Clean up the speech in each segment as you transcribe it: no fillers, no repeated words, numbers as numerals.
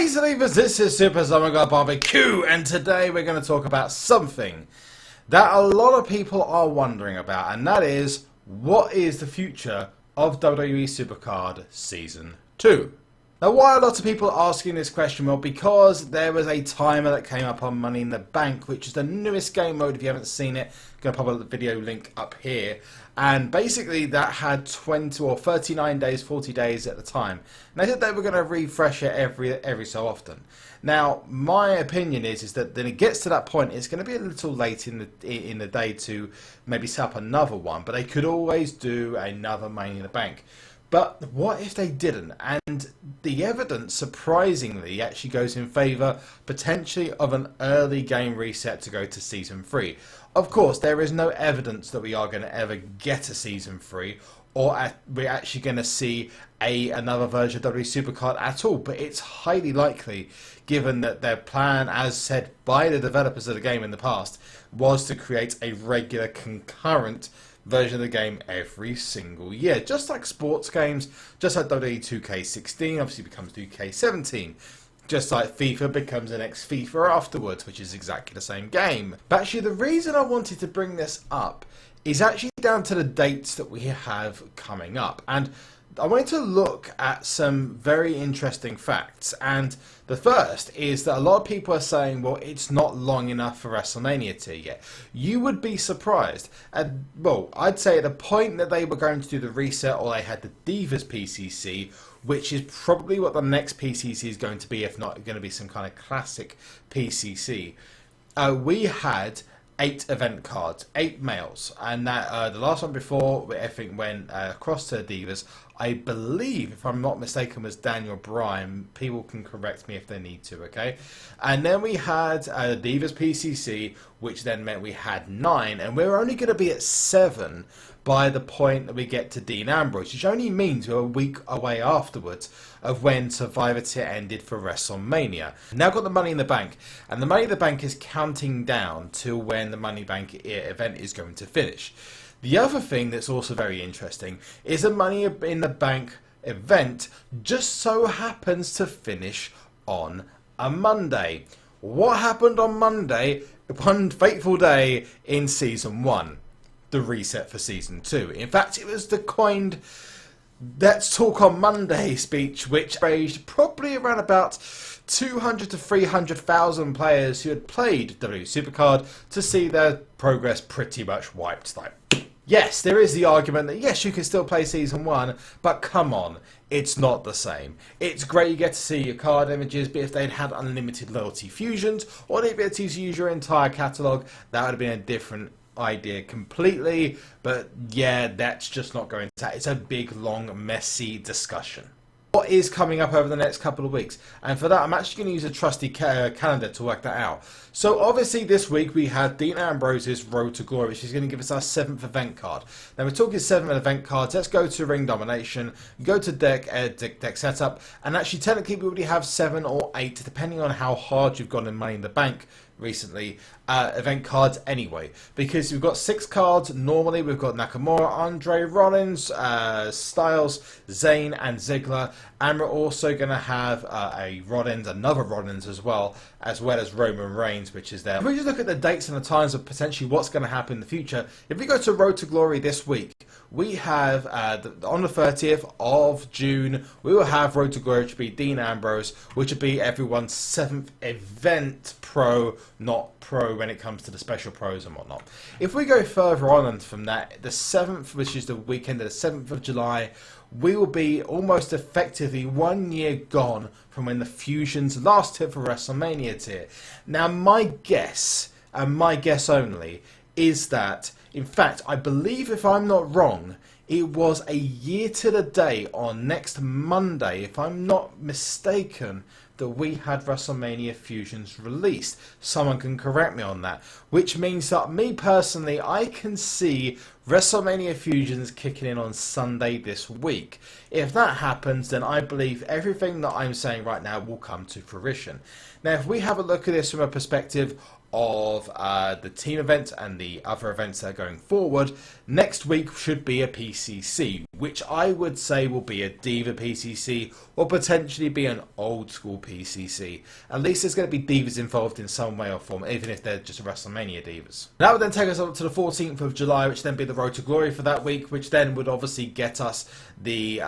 Hey Believers, this is SuperZOMGBBQ, and today we're going to talk about something that a lot of people are wondering about, and that is, what is the future of WWE SuperCard Season 2? Now, why are lots of people asking this question? Well, because there was a timer that came up on Money in the Bank, which is the newest game mode. If you haven't seen it, I'm going to pop a video link up here. And basically that had 20 or 39 days, 40 days at the time. And they said they were going to refresh it every so often. Now, my opinion is that when it gets to that point, it's going to be a little late in the day to maybe set up another one. But they could always do another Money in the Bank. But what if they didn't? And the evidence, surprisingly, actually goes in favour, potentially, of an early game reset to go to Season 3. Of course, there is no evidence that we are going to ever get a Season 3, or we're actually going to see another version of WWE SuperCard at all. But it's highly likely, given that their plan, as said by the developers of the game in the past, was to create a regular concurrent version of the game every single year, just like sports games, just like WWE 2K16 obviously becomes 2K17, just like FIFA becomes the next FIFA afterwards, which is exactly the same game. But actually, the reason I wanted to bring this up is actually down to the dates that we have coming up, and I wanted to look at some very interesting facts. And the first is that a lot of people are saying, well, it's not long enough for WrestleMania tier yet. You would be surprised. Well, I'd say at the point that they were going to do the reset, or they had the Divas PCC, which is probably what the next PCC is going to be, if not going to be some kind of classic PCC, we had 8 event cards, 8 males, and that the last one before everything went across to Divas, I believe, if I'm not mistaken, was Daniel Bryan. People can correct me if they need to, okay? And then we had Divas PCC, which then meant we had 9, and we're only going to be at 7 by the point that we get to Dean Ambrose, which only means we're a week away afterwards of when Survivor Tier ended for WrestleMania. Now got the Money in the Bank, and the Money in the Bank is counting down to when the Money Bank event is going to finish. The other thing that's also very interesting is the Money in the Bank event just so happens to finish on a Monday. What happened on Monday, one fateful day in Season 1? The reset for Season 2. In fact, it was the coined "Let's Talk on Monday" speech, which raised probably around about 200 to 300,000 players who had played WWE SuperCard to see their progress pretty much wiped. Like, yes, there is the argument that yes, you can still play Season 1, but come on, it's not the same. It's great you get to see your card images, but if they'd had unlimited loyalty fusions or the ability to use your entire catalogue, that would have been a different idea completely. But yeah, that's just not going to. It's a big, long, messy discussion. What is coming up over the next couple of weeks? And for that, I'm actually going to use a trusty calendar to work that out. So obviously this week we had Dean Ambrose's Road to Glory, which is going to give us our 7th event card. Now we're talking 7 event cards. Let's go to Ring Domination, go to deck setup, and actually technically we already have 7 or 8, depending on how hard you've gone in Money in the Bank recently, event cards anyway, because we've got 6 cards normally. We've got Nakamura, Andre, Rollins, Styles, Zayn and Ziggler, and we're also going to have another Rollins as well as Roman Reigns, which is there. If we just look at the dates and the times of potentially what's going to happen in the future, if we go to Road to Glory this week, we have on the 30th of June, we will have Road to Glory, which would be Dean Ambrose, which would be everyone's 7th event pro, not pro when it comes to the special pros and whatnot. If we go further on from that, the 7th, which is the weekend of the 7th of July, we will be almost effectively 1 year gone from when the fusions last hit for WrestleMania tier. Now my guess, and my guess only, is that, in fact, I believe, if I'm not wrong, it was a year to the day on next Monday, if I'm not mistaken, that we had WrestleMania Fusions released. Someone can correct me on that. Which means that me personally, I can see WrestleMania Fusions kicking in on Sunday this week. If that happens, then I believe everything that I'm saying right now will come to fruition. Now, if we have a look at this from a perspective of the team event and the other events that are going forward, next week should be a PCC, which I would say will be a Diva PCC or potentially be an old school PCC. At least there's going to be Divas involved in some way or form, even if they're just WrestleMania Divas. That would then take us up to the 14th of July, which then be the Road to Glory for that week, which then would obviously get us the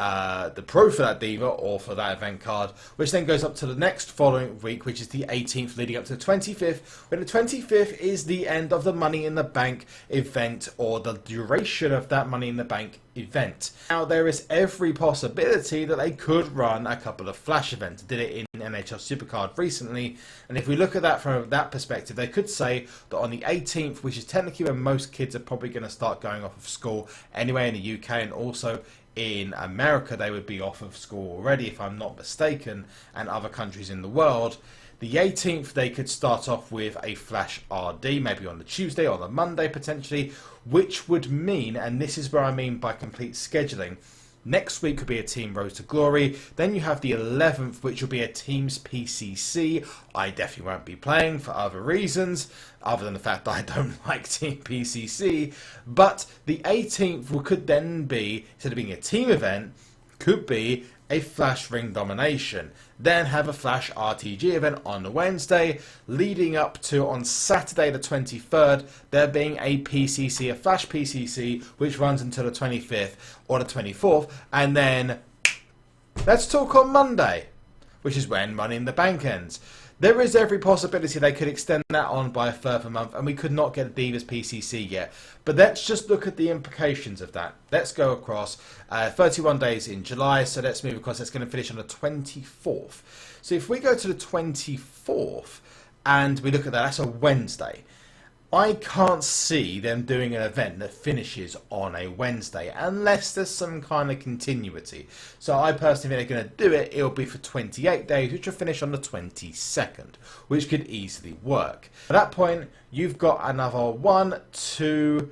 Pro for that Diva, or for that event card, which then goes up to the next following week, which is the 18th, leading up to the 25th, when the 25th is the end of the Money in the Bank event, or the duration of that Money in the Bank event. Now, there is every possibility that they could run a couple of flash events. Did it in NHL SuperCard recently, and if we look at that from that perspective, they could say that on the 18th, which is technically when most kids are probably going to start going off of school anyway in the UK, and also in America they would be off of school already, if I'm not mistaken, and other countries in the world. The 18th, they could start off with a Flash RD, maybe on the Tuesday or the Monday potentially, which would mean, and this is where I mean by complete scheduling, next week could be a Team Road to Glory. Then you have the 11th, which will be a Teams PCC. I definitely won't be playing for other reasons, other than the fact that I don't like Team PCC. But the 18th could then be, instead of being a team event, could be a Flash Ring Domination. Then have a Flash RTG event on the Wednesday, leading up to on Saturday the 23rd, there being a PCC, a Flash PCC, which runs until the 25th or the 24th, and then let's talk on Monday, which is when Money in the Bank ends. There is every possibility they could extend that on by a further month, and we could not get a Divas PCC yet. But let's just look at the implications of that. Let's go across 31 days in July, so let's move across. That's going to finish on the 24th. So if we go to the 24th and we look at that, that's a Wednesday. I can't see them doing an event that finishes on a Wednesday unless there's some kind of continuity. So I personally think they're going to do it. It'll be for 28 days, which will finish on the 22nd, which could easily work. At that point, you've got another 1, 2,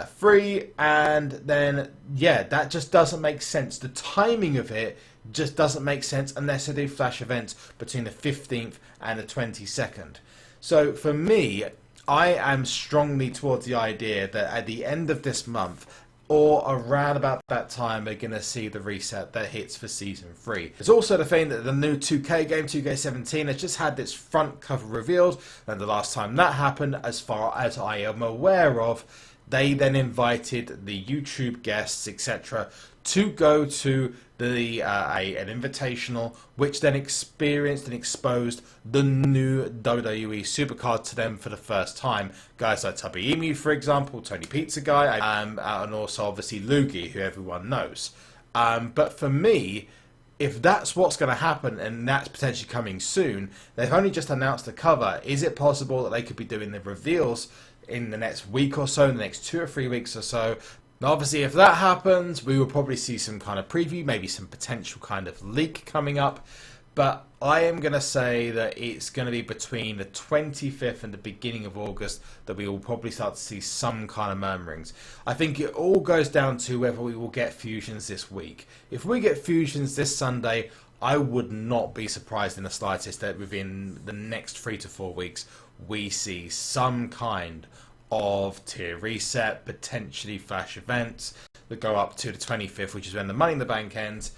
3, and then, yeah, that just doesn't make sense. The timing of it just doesn't make sense unless they do flash events between the 15th and the 22nd. So for me, I am strongly towards the idea that at the end of this month, or around about that time, we're going to see the reset that hits for Season 3. There's also the thing that the new 2K game, 2K17, has just had its front cover revealed, and the last time that happened, as far as I am aware of, they then invited the YouTube guests, etc., to go to the an invitational, which then experienced and exposed the new WWE SuperCard to them for the first time. Guys like Tubby Emu, for example, Tony Pizza Guy, and also obviously Loogie, who everyone knows. But for me, if that's what's going to happen, and that's potentially coming soon, they've only just announced the cover. Is it possible that they could be doing the reveals in the next week or so, in the next 2 or 3 weeks or so? Now, obviously, if that happens, we will probably see some kind of preview, maybe some potential kind of leak coming up. But I am going to say that it's going to be between the 25th and the beginning of August that we will probably start to see some kind of murmurings. I think it all goes down to whether we will get fusions this week. If we get fusions this Sunday, I would not be surprised in the slightest that within the next 3 to 4 weeks, we see some kind of tier reset, potentially flash events that go up to the 25th, which is when the Money in the Bank ends.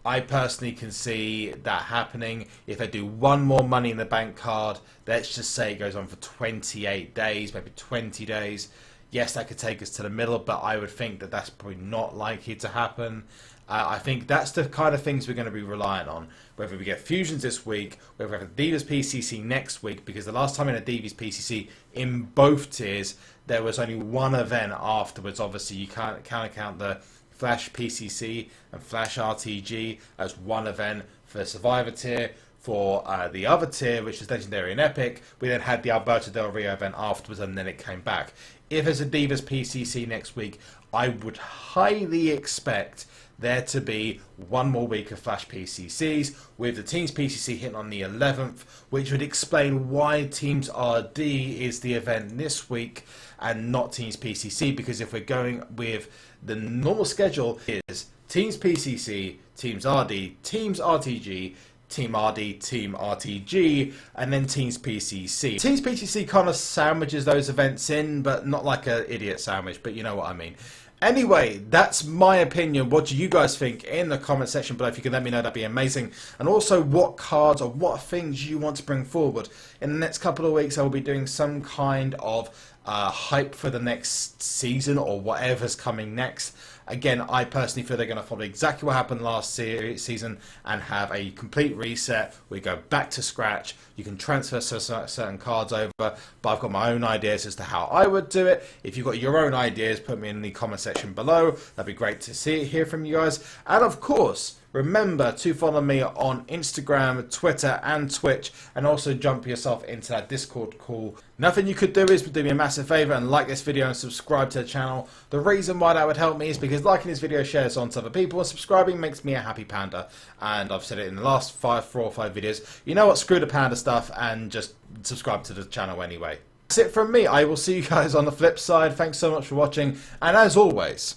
I personally can see that happening. If they do one more Money in the Bank card, let's just say it goes on for 28 days, maybe 20 days. Yes, that could take us to the middle, but I would think that that's probably not likely to happen. I think that's the kind of things we're going to be relying on. Whether we get fusions this week, whether we have a Divas PCC next week, because the last time in a Divas PCC in both tiers, there was only one event afterwards. Obviously, you can't count the Flash PCC and Flash RTG as one event for the Survivor tier. For the other tier, which is Legendary and Epic, we then had the Alberto Del Rio event afterwards, and then it came back. If there's a Divas PCC next week, I would highly expect there to be one more week of Flash PCCs, with the Teams PCC hitting on the 11th, which would explain why Teams RD is the event this week and not Teams PCC, because if we're going with the normal schedule, is Teams PCC, Teams RD, Teams RTG, Team RD, Team RTG, and then Teams PCC. Teams PCC kind of sandwiches those events in, but not like an idiot sandwich, but you know what I mean. Anyway, that's my opinion. What do you guys think in the comment section below? If you could let me know, that'd be amazing. And also what cards or what things you want to bring forward. In the next couple of weeks, I will be doing some kind of hype for the next season or whatever's coming next. Again, I personally feel they're going to follow exactly what happened last season and have a complete reset. We go back to scratch. You can transfer certain cards over, but I've got my own ideas as to how I would do it. If you've got your own ideas, put me in the comment section below. That'd be great to hear from you guys. And of course, remember to follow me on Instagram, Twitter and Twitch, and also jump yourself into that Discord call. Nothing you could do is do me a massive favour and like this video and subscribe to the channel. The reason why that would help me is because liking this video shares on to other people, and subscribing makes me a happy panda. And I've said it in the last 4 or 5 videos. You know what, screw the panda stuff and just subscribe to the channel anyway. That's it from me. I will see you guys on the flip side. Thanks so much for watching, and as always,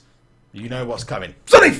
you know what's coming. Sonny!